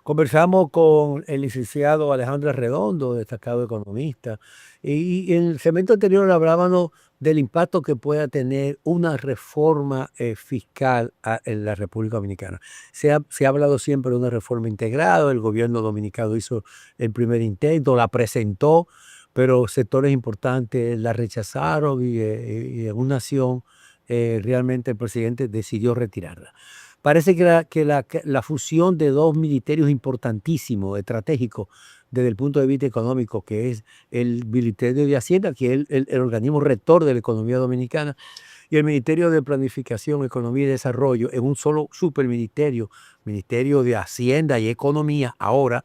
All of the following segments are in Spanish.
Conversamos con el licenciado Alejandro Arredondo, destacado economista, y en el segmento anterior hablábamos del impacto que pueda tener una reforma fiscal en la República Dominicana. Se ha hablado siempre de una reforma integrada, el gobierno dominicano hizo el primer intento, la presentó, pero sectores importantes la rechazaron y en una acción realmente el presidente decidió retirarla. Parece que la fusión de dos ministerios importantísimos, estratégicos, desde el punto de vista económico, que es el Ministerio de Hacienda, que es el organismo rector de la economía dominicana, y el Ministerio de Planificación, Economía y Desarrollo, en un solo superministerio, Ministerio de Hacienda y Economía ahora,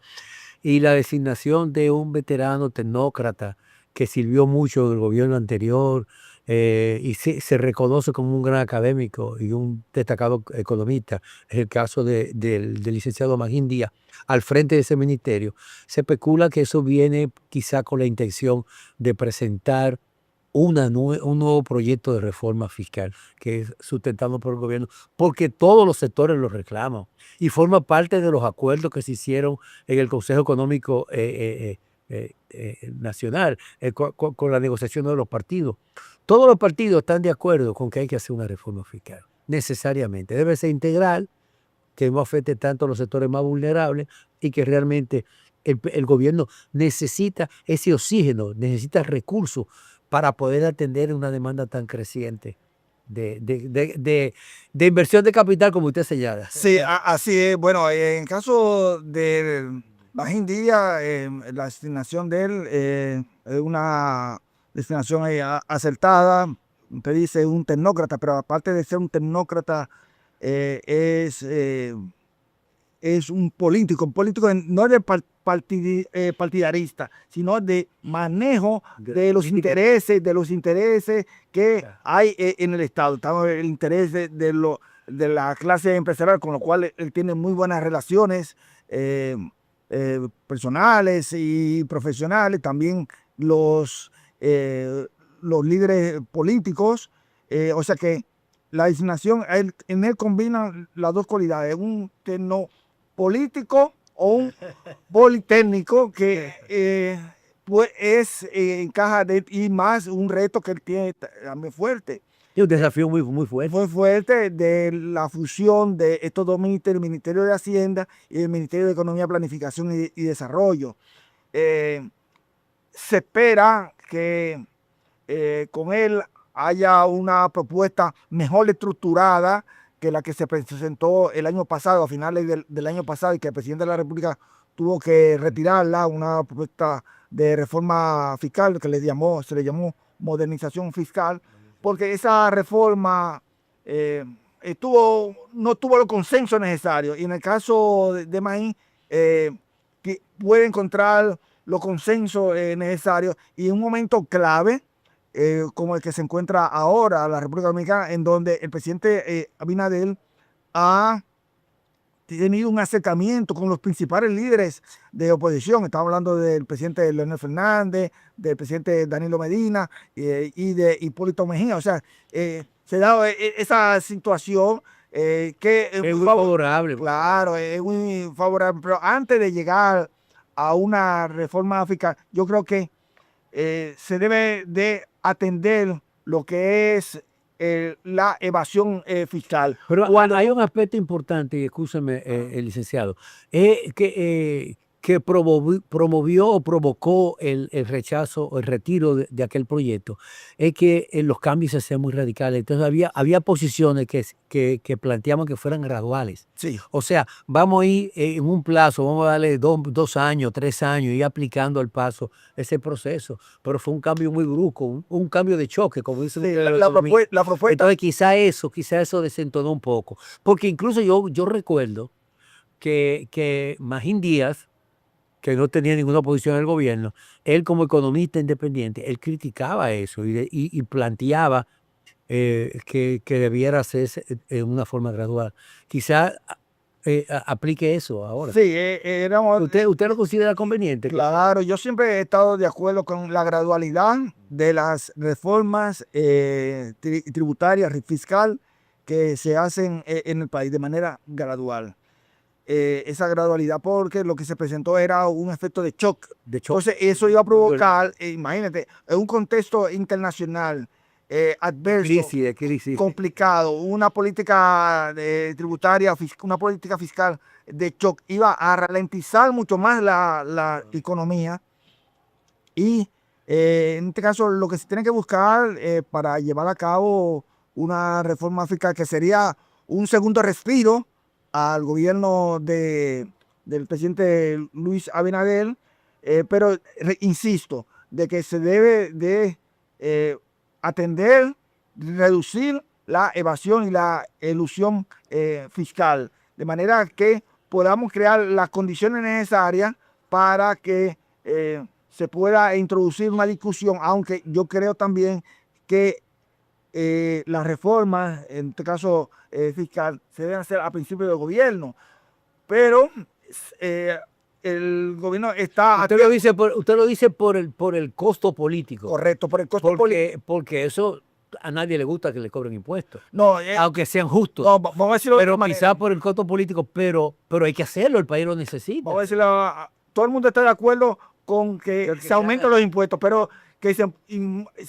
y la designación de un veterano tecnócrata que sirvió mucho en el gobierno anterior, y se reconoce como un gran académico y un destacado economista. Es el caso del licenciado Magín Díaz al frente de ese ministerio. Se especula que eso viene quizá con la intención de presentar un nuevo proyecto de reforma fiscal que es sustentado por el gobierno, porque todos los sectores lo reclaman y forma parte de los acuerdos que se hicieron en el Consejo Económico Nacional, con la negociación de los partidos. Todos los partidos están de acuerdo con que hay que hacer una reforma fiscal, necesariamente. Debe ser integral, que no afecte tanto a los sectores más vulnerables y que realmente el gobierno necesita ese oxígeno, necesita recursos para poder atender una demanda tan creciente de inversión de capital, como usted señala. Sí, así es. Bueno, en caso de Magín Díaz, la destinación de él es una destinación acertada. Usted dice un tecnócrata, pero aparte de ser un tecnócrata, eh, es, eh, es un político no de partidarista, sino de manejo de los intereses que hay en el Estado. Estamos en el interés de la clase empresarial, con lo cual él tiene muy buenas relaciones personales y profesionales. También los, los líderes políticos, o sea que la designación, en él combina las dos cualidades, un político o un politécnico que pues encaja y más un reto que él tiene también fuerte. Es un desafío muy fuerte. Muy fuerte de la fusión de estos dos ministerios, el Ministerio de Hacienda y el Ministerio de Economía, Planificación y Desarrollo. Se espera que con él haya una propuesta mejor estructurada que la que se presentó el año pasado, a finales del año pasado, y que el presidente de la República tuvo que retirarla, una propuesta de reforma fiscal que se le llamó modernización fiscal, porque esa reforma no tuvo los consensos necesarios. Y en el caso de Magín, que puede encontrar los consensos necesarios y en un momento clave como el que se encuentra ahora la República Dominicana, en donde el presidente Abinader ha tenido un acercamiento con los principales líderes de oposición. Estamos hablando del presidente Leonel Fernández, del presidente Danilo Medina y de Hipólito Mejía. O sea, se da esa situación que Es muy favorable. Claro, es muy favorable. Pero antes de llegar a una reforma fiscal, yo creo que se debe de atender lo que es la evasión fiscal. Pero hay un aspecto importante, y escúcheme, el licenciado, que promovió o provocó el rechazo o el retiro de aquel proyecto, es que los cambios se hacían muy radicales. Entonces había posiciones que planteaban que fueran graduales. Sí. O sea, vamos a ir en un plazo, vamos a darle 2 años, 3 años, y aplicando al paso ese proceso. Pero fue un cambio muy brusco, un cambio de choque, como dicen. Sí, la propuesta. Entonces quizá eso desentonó un poco. Porque incluso yo recuerdo que Magín Díaz, que no tenía ninguna oposición en el gobierno, él como economista independiente, él criticaba eso y planteaba que debiera hacerse en una forma gradual. Quizá aplique eso ahora. Sí, ¿Usted lo considera conveniente? Claro, yo siempre he estado de acuerdo con la gradualidad de las reformas tributarias y fiscal que se hacen en el país de manera gradual. esa gradualidad, porque lo que se presentó era un efecto de shock. De hecho, Entonces, eso iba a provocar, imagínate, en un contexto internacional adverso, de crisis. complicado, una política tributaria, una política fiscal de shock, iba a ralentizar mucho más la economía. Y en este caso, lo que se tiene que buscar para llevar a cabo una reforma fiscal, que sería un segundo respiro al gobierno del presidente Luis Abinader, pero insisto, de que se debe de atender, reducir la evasión y la elusión fiscal, de manera que podamos crear las condiciones necesarias para que se pueda introducir una discusión, aunque yo creo también que las reformas, en este caso fiscal, se deben hacer a principio del gobierno, pero el gobierno está... Usted lo dice por el costo político. Correcto, por el costo político. Porque eso a nadie le gusta que le cobren impuestos. No, aunque sean justos. No, vamos a decirlo pero quizás por el costo político, pero hay que hacerlo, el país lo necesita. Vamos a decirlo, todo el mundo está de acuerdo con que se aumenten los impuestos, pero que se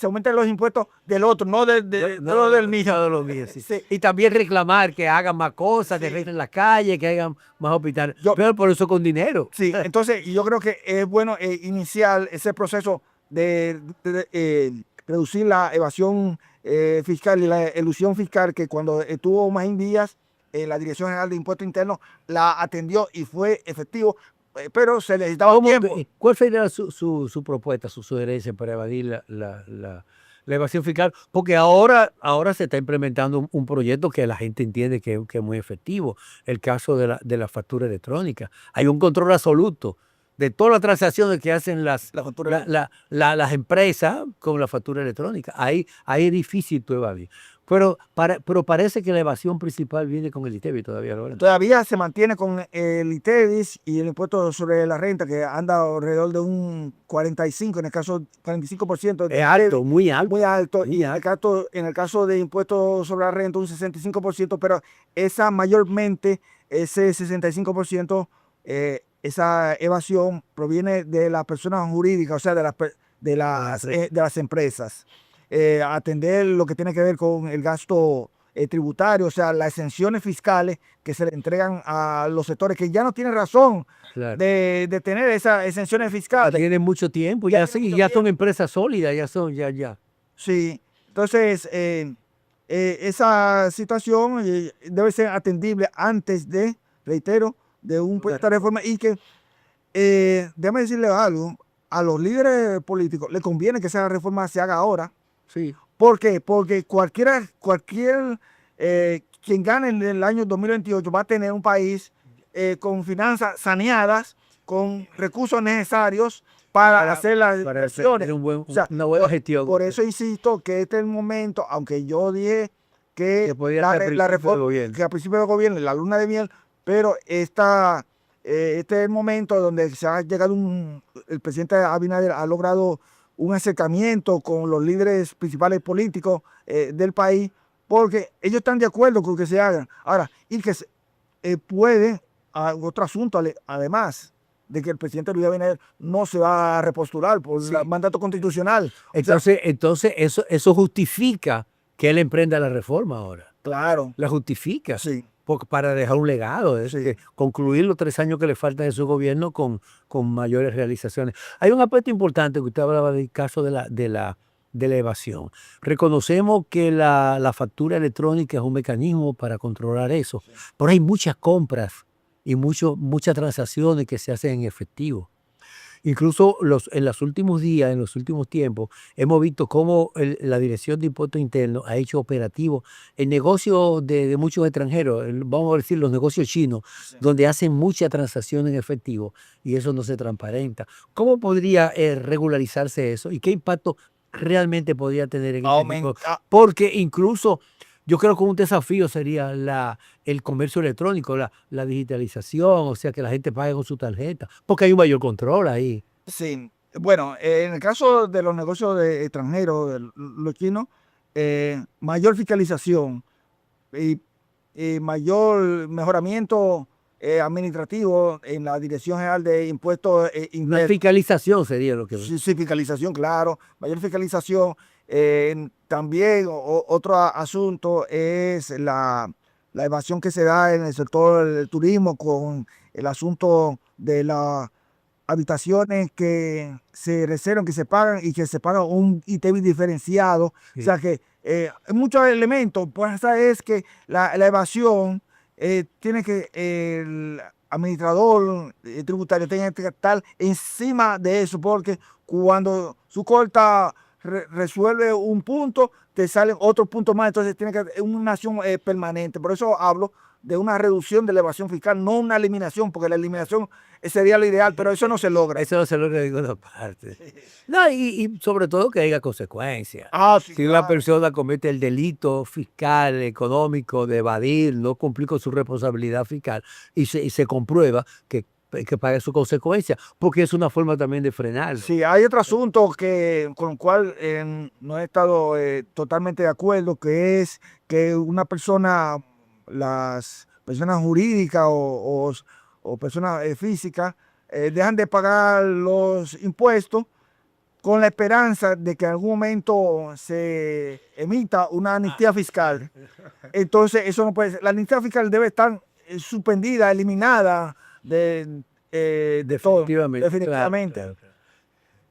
aumenten los impuestos del otro, no del mismo. De los míos, sí. Sí. Y también reclamar que hagan más cosas, que arreglen las calles, que hagan más hospitales, pero por eso con dinero. Sí, entonces yo creo que es bueno iniciar ese proceso de reducir la evasión fiscal y la elusión fiscal, que cuando estuvo Magín Díaz, la Dirección General de Impuestos Internos la atendió y fue efectivo, pero se necesitaba tiempo. ¿Cuál sería su propuesta, su sugerencia para evadir la evasión fiscal? Porque ahora se está implementando un proyecto que la gente entiende que es muy efectivo, el caso de la factura electrónica. Hay un control absoluto de todas las transacciones que hacen las empresas con la factura electrónica. Ahí es difícil tú evadir. Pero parece que la evasión principal viene con el ITEVIS todavía. ¿No? Todavía se mantiene con el ITEVIS y el impuesto sobre la renta, que anda alrededor de un 45%, en el caso 45%. Es alto, muy alto. Muy alto. Y en el caso de impuestos sobre la renta, un 65%, pero mayormente ese 65%, esa evasión proviene de las personas jurídicas, o sea, de las empresas. Atender lo que tiene que ver con el gasto tributario, o sea, las exenciones fiscales que se le entregan a los sectores que ya no tienen razón de tener esas exenciones fiscales. Tienen mucho tiempo, ya son empresas sólidas, ya. Sí, entonces esa situación debe ser atendible antes de, reitero, de un proyecto de reforma, y que, déjame decirle algo, a los líderes políticos les conviene que esa reforma se haga ahora. Sí. ¿Por qué? Porque cualquier quien gane en el año 2028 va a tener un país con finanzas saneadas, con recursos necesarios para hacer las inversiones. Una buena gestión. Por eso insisto que este es el momento, aunque yo dije que la reforma, que a principio del gobierno, la luna de miel, pero este es el momento donde se ha llegado el presidente Abinader ha logrado un acercamiento con los líderes principales políticos del país, porque ellos están de acuerdo con que se hagan. Ahora, y que puede, otro asunto, además de que el presidente Luis Abinader no se va a repostular por el mandato constitucional. Entonces eso justifica que él emprenda la reforma ahora. Claro. La justifica. Sí. Para dejar un legado, concluir los 3 años que le faltan de su gobierno con mayores realizaciones. Hay un aspecto importante que usted hablaba del caso de la evasión. Reconocemos que la factura electrónica es un mecanismo para controlar eso, pero hay muchas compras y muchas transacciones que se hacen en efectivo. Incluso en los últimos días, en los últimos tiempos, hemos visto cómo la Dirección de Impuestos Internos ha hecho operativos en negocios de muchos extranjeros, vamos a decir los negocios chinos, donde hacen muchas transacciones en efectivo y eso no se transparenta. ¿Cómo podría regularizarse eso y qué impacto realmente podría tener en el negocio? Porque incluso yo creo que un desafío sería el comercio electrónico, la digitalización, o sea, que la gente pague con su tarjeta, porque hay un mayor control ahí. Sí, bueno, en el caso de los negocios extranjeros, los chinos, mayor fiscalización y mayor mejoramiento administrativo en la Dirección General de Impuestos Una Internos. fiscalización sería lo que... Sí, sí, fiscalización, claro, mayor fiscalización. También otro asunto es la evasión que se da en el sector del turismo con el asunto de las habitaciones que se reservan, que se pagan y que se paga un ITEVI diferenciado. Sí. O sea que hay muchos elementos. Pues es que la evasión tiene que el administrador tributario tiene que estar encima de eso, porque cuando su corta resuelve un punto, te salen otros puntos más, entonces tiene que ser una acción permanente. Por eso hablo de una reducción de la evasión fiscal, no una eliminación, porque la eliminación sería lo ideal, pero eso no se logra. Eso no se logra en ninguna parte. No, y sobre todo que haya consecuencias. Sí, Si una persona comete el delito fiscal, económico, de evadir, no cumplir con su responsabilidad fiscal, y se comprueba que pague su consecuencia, porque es una forma también de frenarlo. Sí, hay otro asunto con el cual no he estado totalmente de acuerdo, que es que una persona, las personas jurídicas o personas físicas, dejan de pagar los impuestos con la esperanza de que en algún momento se emita una amnistía fiscal. Entonces, eso no puede ser. La amnistía fiscal debe estar suspendida, eliminada de todo. Definitivamente. Definitivamente. Claro.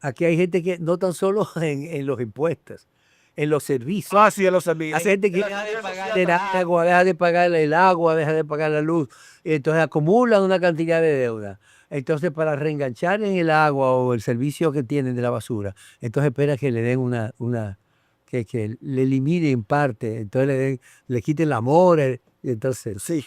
Aquí hay gente que no tan solo en los impuestos, en los servicios. Sí, en los servicios. Hay gente que deja de pagar el agua, deja de pagar el agua, deja de pagar la luz, y entonces acumulan una cantidad de deuda. Entonces, para reenganchar en el agua o el servicio que tienen de la basura, entonces espera que le den que le eliminen parte, entonces le quiten la mora, y entonces... Sí.